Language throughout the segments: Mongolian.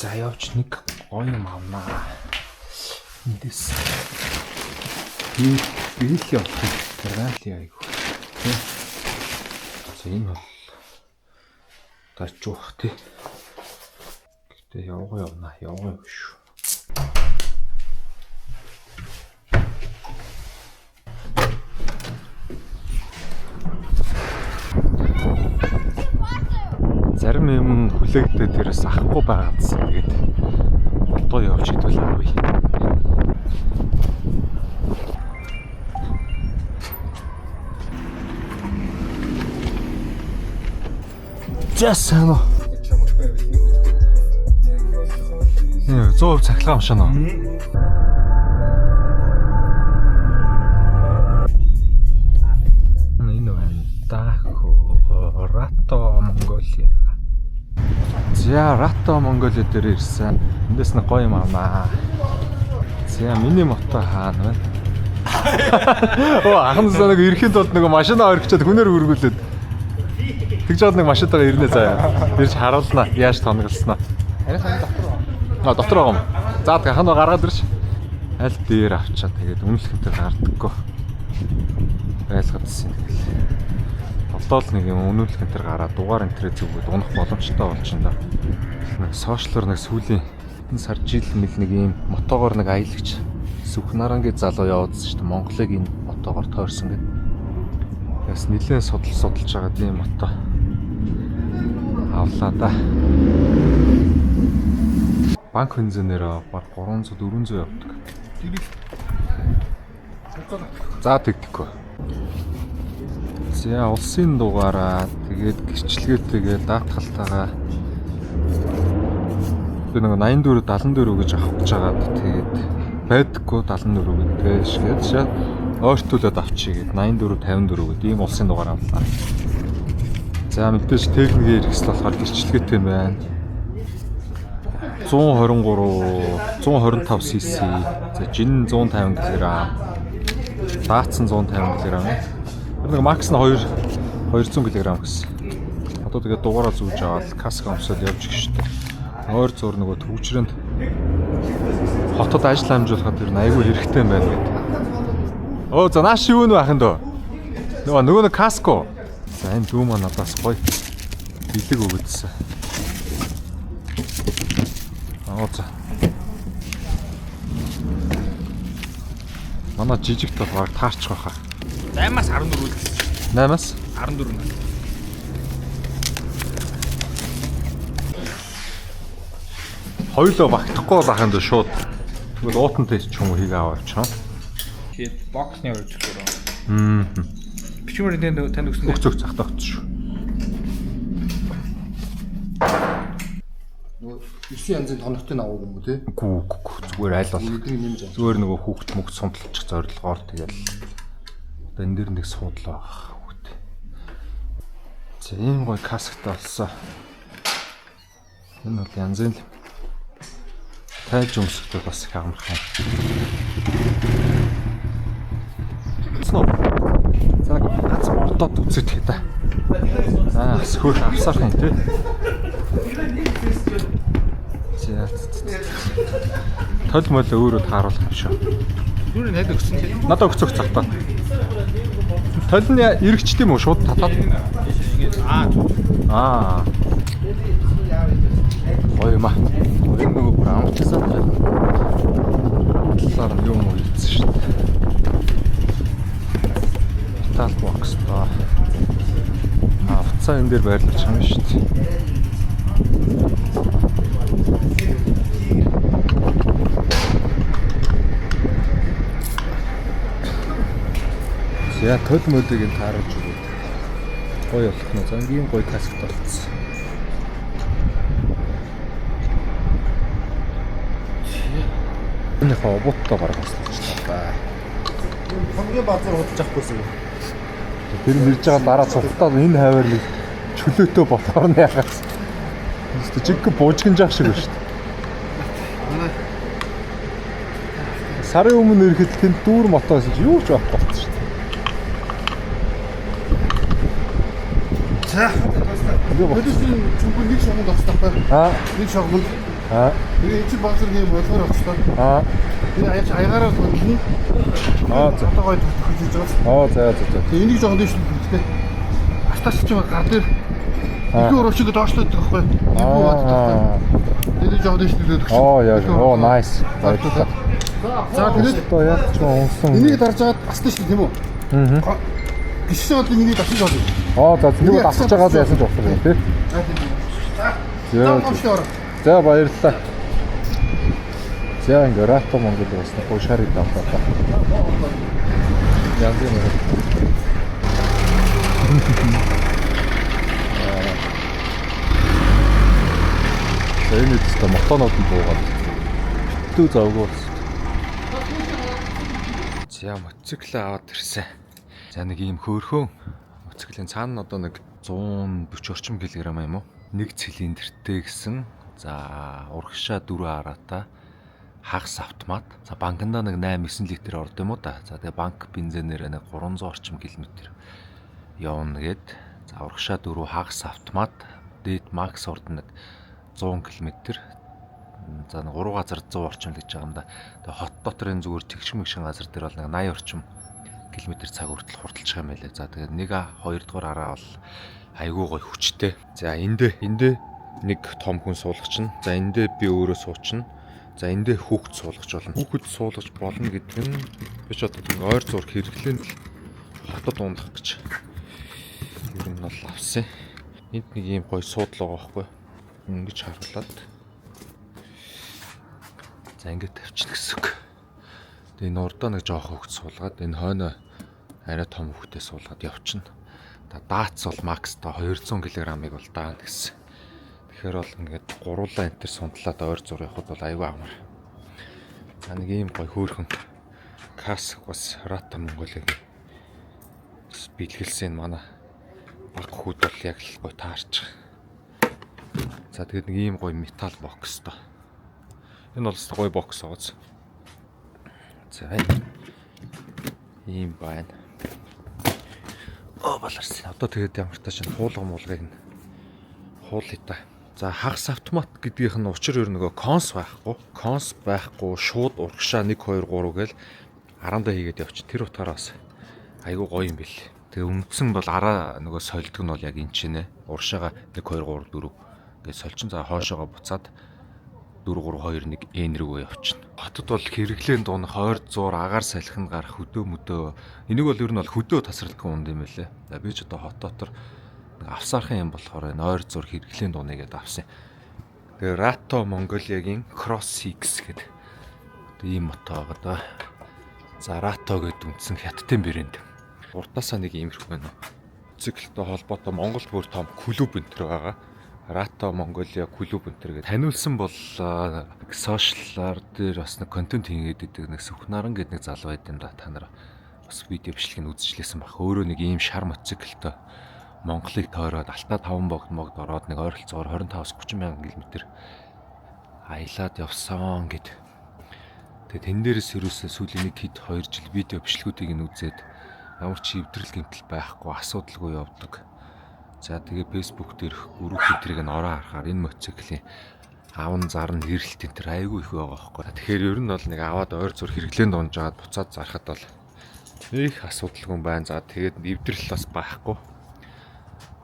За явж нэг гоё юм авнаа. Эндээс бил явах гэрэл яайг. За энэ бол тарчуух тий. Гэтэ явна шүү. Зарим юм хүлээгдээд дээрээс авахгүй байгаадсан. Тэгээд одоо явж идвэл авъя. Жасан уу. 100% цахилгаан машин уу? Энэ байна. Рато Монголиа. За Рато Монголиа дээр ирсэн. Эндээс нэг гоё юм авнаа. За миний мото хаана вэ? Оо ахын санаг ирэхэд бол нэг машинаа орхичоод хүнээр үргэлээд. Тэгж жаад нэг машинтайгаа ирнэ заяа. Ирж харуулнаа. Яаж тоноглосноо. Арай сайн дотор байгаа юм. За хань гаргаад ирж. Аль дээр авчаа тэгээд үнэлэхэнтэй гардаггүй. Байлгадсан тэгэл. Одоол нэг юм үнэлэхэнтэй гараад дугаар энтрээ зүгүүд унах боломжтой болчихно да. Нэг сошиалор нэг сүүлийн энэ сар жил мэл нэг юм мотогоор нэг аялагч Сүхнарангийн залуу явуулсан шүү дээ. Монголыг энэ мотогоор тойрсон гэдэг. Яс нэлээд судалж байгаа тийм мото авлаа да. Банк хөнзөнөөр баг 300 400 явдаг. За тэгдэхгүй. За улсын дугаараа тэгээд гэрчлэгээтэйгээ даатгалтайгаа би нэг 84 74 гэж авах гэж байгаад тэгээд байдаггүй 74 гэдэг шигээд шаа ойртуулаад авчиг гээд 84 54 гэдэг ийм улсын дугаар авлаа. За мэдээж техникийн хэрэгсэл болохоор гэрчлэгээтэй юм байна. 125 cc, за жин 150 кг, даацсан 150 кг. Нэг макс нь 200 кг гэсэн. Одоо тэгээд дугаараа зүүж аваад каск өмсөд явж гэх штеп. Ойр зур нөгөө төвчрөнд хотод ажил хамжуулахад тэр айгүй хэрэгтэй юм байна гэдэг. Оо за нааш юу нэ ахын дөө. Нөгөө нэг каско. За энэ дүү маань надаас гоё бэлэг өгөөдсөн. За. Манай жижигт бол таарч байхаа. 8-аас 14 л. 8-аас 14 нь. Хоёулаа багтахгүй байханд шууд тэгвэл уутан тест ч юм уу хийгээ аваач. Тэгээд боксны өрж өгөөрөө. Бичмэрийн танд өгсөн. Өг цахтагч шүү. 9 янзын тоногтой авах юм уу те? Үгүй зүгээр айл бол. Зүгээр нөгөө хүүхд мөгд сунталчих зорилгоор тэгэл. Одоо энэ дэр нэг суудлаа байх хүүхд. За ийм гоё каскт олсон. Энэ бол янзын тайлж өмсөхтэй бас их амархан. Сноо. За гац мордод үзэх та. Сөхөөр авсаар юм те. Тол мөл өөрөө тааруулах юм шүү. Юуны найд өгсөн тийм. Надад өгцөх цагтаа. Тол нь эргэчт юм уу шууд татаад. Гоё юм аа. Энэ нөгөө бүр амтсан тал. Талаар юм уу ийдсэн шүү дээ. Metal box та. Авцаа энэ дээр байрлаж байгаа юм шүү дээ. За тол мөдөгийг нь тааруулж өгөөд. Гоё болох нь. За ингийн гоё каскт болцсон. Энэ хаа обуттай гаргаж байна. Хамгийн базар худаж авахгүйсэн. Тэр нэрж байгаа дараа цугтаад энэ хавар нэг чөлөөтэй болохоор нь яхаас. Жиг буужгинж ах шиг байна шүү дээ. Сарын өмнө ирэхэд тэнд дүүр мотоос юу ч авах болсон шүү дээ. За. Өдөртөө чүмбүр нэг шогонд авах тахтай. Нэг шогонд Тэгээ энэ чинь баазар нэг болгоор авчихлаа. Тэгээ аягаараа төлнө. За. Одоо гоё төгсөж байгаа. За. Тэгээ энийг жоохон дэвшлэх хэрэгтэй. Астач ч гар дээр их өрөөчөг доошлоод байгаа байхгүй. Тэгээ жоохон дэвшлээд өгсөн. Nice. За тэгээд одоо яг ч унсан. энийг дарж агаад астна шүү дээ тийм үү? Гişээ бол энийг дасаж байна. За нэг дасаж байгаа л яасан ч болсон юм тий. За баярлалаа. За ингээ Рато Монгол бас нэг шарыг давтаа. Яа гэм бэ? Энэ ч мотонууд нь буугаад битүү завгүй болсон. За мотоцикл аваад ирсэн. За нэг ийм хөөрхөн мотоциклийн цаана одоо нэг 140 орчим кг юм уу? Нэг цилиндртэй гэсэн. За урагшаа 4 араатай хагас автомат. За банкнда нэг 8-9 литр орд юм уу да. За тэгээ банк бензинээр нэг 300 орчим км явна гэд. За урагшаа 4 хагас автомат. Дээд макс орд нэг 100 км. За нэг 3 газар 100 орчим л гэж байгаа юм да. Тэгээ хот дотрын зүгээр тэгш мэгшин газар дээр бол нэг 80 орчим км цаг хүртэл хурдалчих юм байлаа. За тэгээ нэг 2 дугаар араа бол айгүй гой хүчтэй. За эндээ нэг том хүн суулгач нь. За эндээ би өөрөө суучна. За эндээ хүүхэд суулгаж болно. Хүүхэд суулгаж болно гэдэг нь би ч одоо нэг ойр зур хэрэглээнд хотод унах гэж ер нь бол авсан. Энд нэг ийм гой суудлага байхгүй. Ингэж харуулад. За ингэж тавьчихна гэсэн үг. Тэгээ энэ урдаа нэг жоох хүүхэд суулгаад энэ хойноо арай том хүүхдээ суулгаад явчихна. Даац бол макстай 200 кг-ыг бол даана гэсэн. Тэгэхээр бол ингээд гуруулаа энтер сундлаад ойр зур явахд бол аюу амар. За нэг ийм гой хөөрхөн каск бас Рато Монголыг бэлгэлсэн манай баг хүүд бол яг л гой таарч. За тэгээд нэг ийм гой металл бокс тоо. Энэ бол гой бокс ооз. За ийм байна. Баларсан. Одоо тэгээд ямар та чинь хуулга муулгыг нь хуулъя та. За хагас автомат гэдгийнх нь учир ер нөгөө конс байхгүй шууд урагшаа 1 2 3 гээл араандаа хийгээд явчих. Тэр утгаараас айгуу гоё юм бэл. Тэгээ үндсэн бол араа нөгөө сольдог нь бол яг энэ ч нэ. Урагшаага 1 2 3 4 гэж сольчин. За хоошоогоо буцаад 4 3 2 1 N рүүгээ явчихна. Хотод бол хэрэглээнд дуунах ойр зур агаар салхинд гарах хөдөө мөдөө. Энийг бол ер нь бол хөдөө тасралтгүй унд юм байлээ. За би ч одоо хот дотор авсаархан юм болохоор энэ ойр зур хэрэглээнд дууныг гээд авсан. Тэгээ Рато Монголиагийн Cross X гэдэг ийм мото байгаа да. За Рато гэдэг үндсэн хятадын брэнд. Уртаасаа нэг иймэрхүү байна. Циклтэй холбоотой Монгол бүр том клуб энтер байгаа. Рато Монголиа клуб энтер гэдэг таниулсан бол сошиалар дээр бас нэг контент хийгээд идэг нэг Сүхнаран гэдэг нэг залуу байд юм да. Та нар бас видео бичлэг нь үзчихлээсэн баг. Өөрөө нэг ийм шар мотоциклтэй Монголыг тойроод алтаа 5 богд ороод нэг ойролцоогоор 25-30 мянган км аялаад явсан гэд. Тэгээ тэн дээрээс ерөөсөө сүүлийн 1-2 жил видео бичлэгүүдийг нь үзээд ямар ч эвдрэл гэмтэл байхгүй асуудалгүй явдаг. За тэгээ Facebook дээрх групп хэдрийг нь ороо харахаар энэ мотоциклийн аван зар нь хэрэлт энэ төр айгүй их байгаа байхгүй. Тэгэхээр ер нь бол нэг аваад ойр зур хэрэглээнд унж агаад буцаад зарахад бол их асуудалгүй байна. За тэгээд эвдрэл бас байхгүй.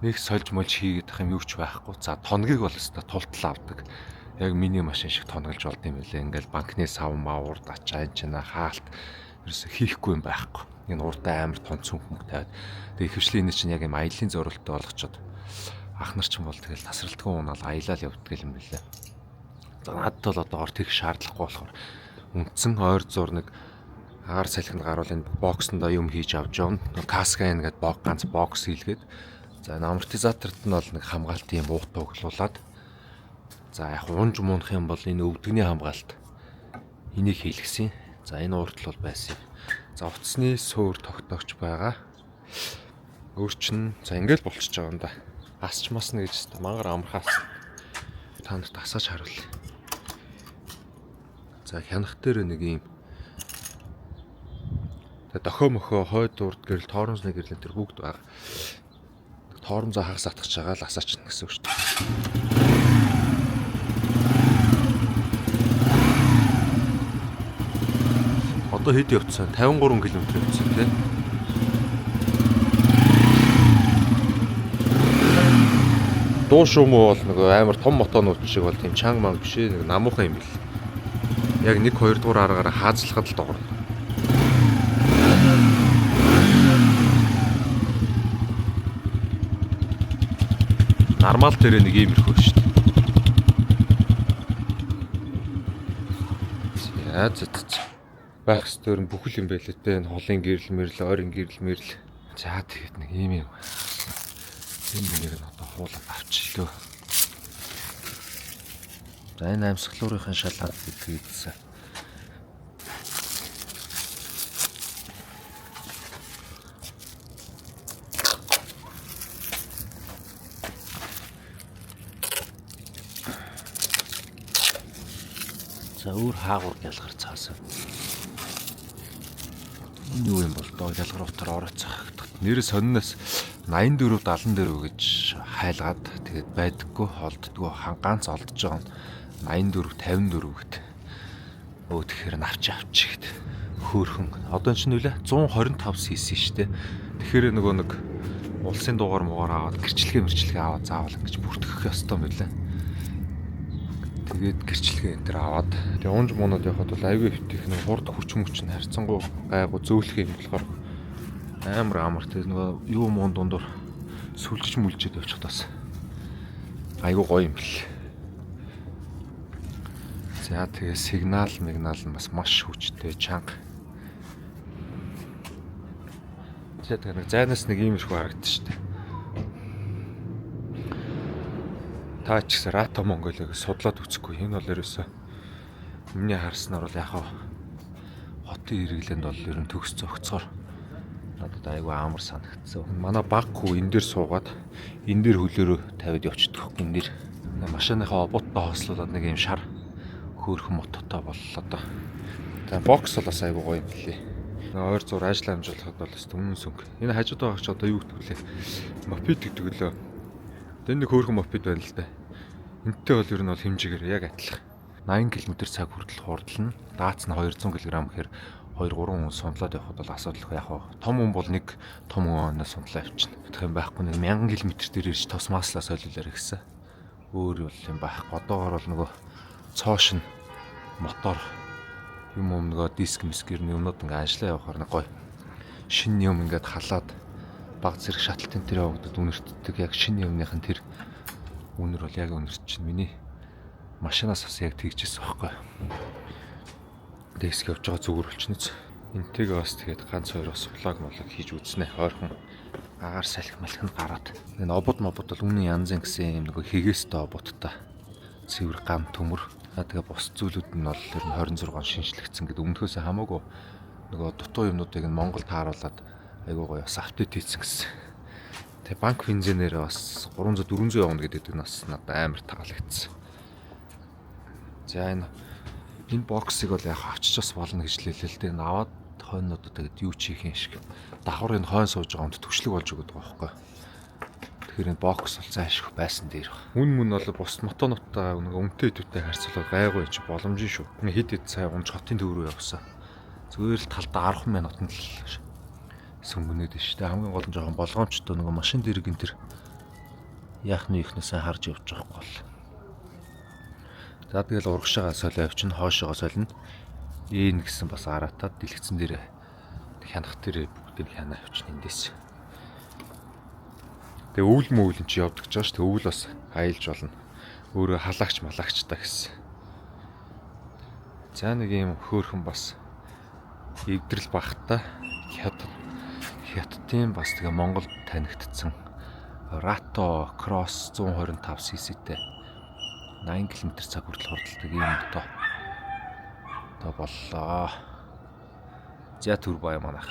Нэг сольж молж хийгээд ах юм юу ч байхгүй. За тоногийг бол өстой тултал авдаг. Яг миний машин шиг тоноглож болд юм байлээ. Ингээл банкны сав маавар дачаа энэ чинь хаалт ерөөсө хийхгүй юм байхгүй. Энэ урдаа амар тон цүнхмэг тавиад тэгээ ихэвчлэн энэ чинь яг юм аялын зорилттой болгочоод ах нар ч юм бол тэгэл тасралтгүй унаал аялал явдаг юм билээ. За надад бол одоо ор тэрх шаардлагагүй болохоор үндсэн ойр зур нэг агаар салхинд гаруул энэ боксондоо юм хийж авч явна. Каскайн гэдэг ганц бокс хийлгээд за амортизаторт нь бол нэг хамгаалт юм уутаа өглуулад за яг унж муунах юм бол энэ өвдөгний хамгаалт энийг хийлгсэн. За энэ ууртал бол байсан. За утасны суур тогтоогч байгаа. Өөрчн за ингээл болчихж байгаа юм да. Асч масна гэж мангар амархаас та нарт асааж харуул. За хянах дээр нэг юм дохоо мохоо хойд урд гэрэл тоормсны гэрлэн тэр бүгд байгаа. Тоормзоо хагас атгах чагаал асаачна гэсэн үг шүү дээ. Одоо хэд явцсан? 53 км явцсан тий. Дуу шуумуу бол нэг амар том мотонууд шиг бол тийм чанга манг биш ээ. Нэг намуухан юм бил. Яг 1-2 дугаар аргаараа хаазлахад л доогор. Нормал дээр нэг юм ирэх шүү дээ. За. Байх ёстой бүхэл юм байлээ те. Холын гэрэл мэрэл, ойрын гэрэл мэрэл. За тэгээд нэг юм. Энэ нэг нь одоо хуулаад авчлаа. За энэ амьсгалуурын шалгаад хийгдсэн. За өөр хаагур ялгар цаасан. Энэ юу юм бол доо ялгар утгаар орооцох. Нэр сониноос 84 74 гэж хайлгаад тэгээд байдаггүй холддгоо ганц олдож байгаа нь 84 54 гэд. Өө тэгэхээр авч гэд. Хөөхөн. Одоо энэ ч нүлээ 125 cc штэ. Тэгэхээр нөгөө нэг улсын дугаар аваад гэрчлэгээ аваад заавал ингэж бүртгэх ёстой юм билээ. Тэгээд гэрчлэгээ энэ төр аваад тэгээ унж муунууд явахад бол аягүй хөвтөх нэг хурд хүч нь харьцангуй гайгүй зөөлөх юм болохоор амар тэгээд нөгөө юу муун дундуур сүлжиж мүлжээд явчих тас. Аягүй гоё юм бэл. За тэгээ сигнал нь бас маш хүчтэй чанга. Тэгээд нэг зайнаас нэг юм их харагдаж штэ. Та ч гэсэн Рато Монголыг судлаад үзэхгүй. Энэ бол ерөөсөө миний харснаар бол яг хотын иргэлэнд бол ер нь төгс зөгцгоор надад айгүй амар санагдсан. Манай баг хүү энэ дээр суугаад энэ дээр хөлөөрөө тавиад явчихдаг. Энэ дээр машиныхаа обуудтай хослуулаад нэг юм шар хөөрхөн мототой боллоо доо. За бокс бол бас айгүй гоё юм лээ. Ойр зур ажил амжуулахад бол өмнө сүнг. Энэ хажууд байгаа ч одоо юу гэдэг вүлээ? Мопед гэдэг лөө. Тэн нэг хөөрхөн мопед байна л да. Энтэй бол ер нь бол хэмжээгээр яг адилхан. 80 км/цаг хүртэл хурдлана. Дац нь 200 кг гэхээр 2-3 хүн сундлаад явахад бол асуудалгүй яг хаа. Том хүн бол нэг том хүнээс сундлаа явчихна. Тэгэх юм байхгүй нэг 1000 км дээр ирж тос маслаа солиулаар гэсэн. Өөр бол юм байхгүй. Одоогор бол нөгөө цоошин мотор юм нөгөө диск мискэрний юмнууд ингээ ажиллаа явахаар нэг гоё. Шинэ юм ингээд халаад баг зэрэг шатлтын тэр явагдаад үнэртдэг. Яг шинэ юмныхын тэр үнэр бол яг үнэрч чинь миний машинаас бас яг тэгжсэн байхгүй. Диск явж байгаа зүгээр болчихно. Энтэйгээ бас тэгээд ганц хоёр бас влог хийж үзнэ. Ойрхон агаар салхи малхин гараад. Энэ обод бол үнэн янзын гэсэн юм нөгөө хигээстэй ободтой. Цэвэр гам төмөр. Тэгээ бос зүйлүүд нь бол ер нь 26 шинжлэгдсэн гэдэг өмнөхөөсөө хамаагүй нөгөө дутуу юмнуудыг нь Монголд тааруулаад айгуу гоё бас апдейт хийсэн гэсэн. Тэгээ банк бензинээр бас 300 400 явна гэдэг нь бас надад амар таалагдсан. За энэ боксыг бол яг авчиж бас болно гэж хэлээ л дээ. Аваад хойнодоо тэгээд юу чих юм шиг давхар энэ хойн сууж байгаа юмд төвшлэг болж өгöd байгаа байхгүй. Тэгэхээр энэ бокс бол заашгүй байсан дээр баг. Мөн бол бус мотоноттой нэг өмтэй төдтэй харьцуулаад гайгүй ч боломжтой шүү. Хэд сая унж хотын төв рүү явсан. Зүгээр л талдаа 10 минутанд л сүмгнээд шүү дээ. Хамгийн гол нь жоохон болгоомжтой нэг машин дэрэг энэ төр яахны ихнээсээ харж явж байгаа гол. За тэгэл урагшаага солио явчихна, хоошоогоо солино. Ийм гэсэн бас аратаад дэлгэцэн дээр хянах дээр бүгдийг хянаа явчихна эндээс. Тэгээ өвөл мөвөл чи явдаг ч байгаа шүү. Өвөл бас айлж болно. Өөрөө халаагч малагч та гэсэн. За нэг юм хөөхөн бас эвдрэл багтаа хятадын бас тэгээ Монголд танигдсан Рато Кросс 125 cc-тэй 80 км/цаг хүртэл хурдладаг юм мото боллоо. За түр бай манайх.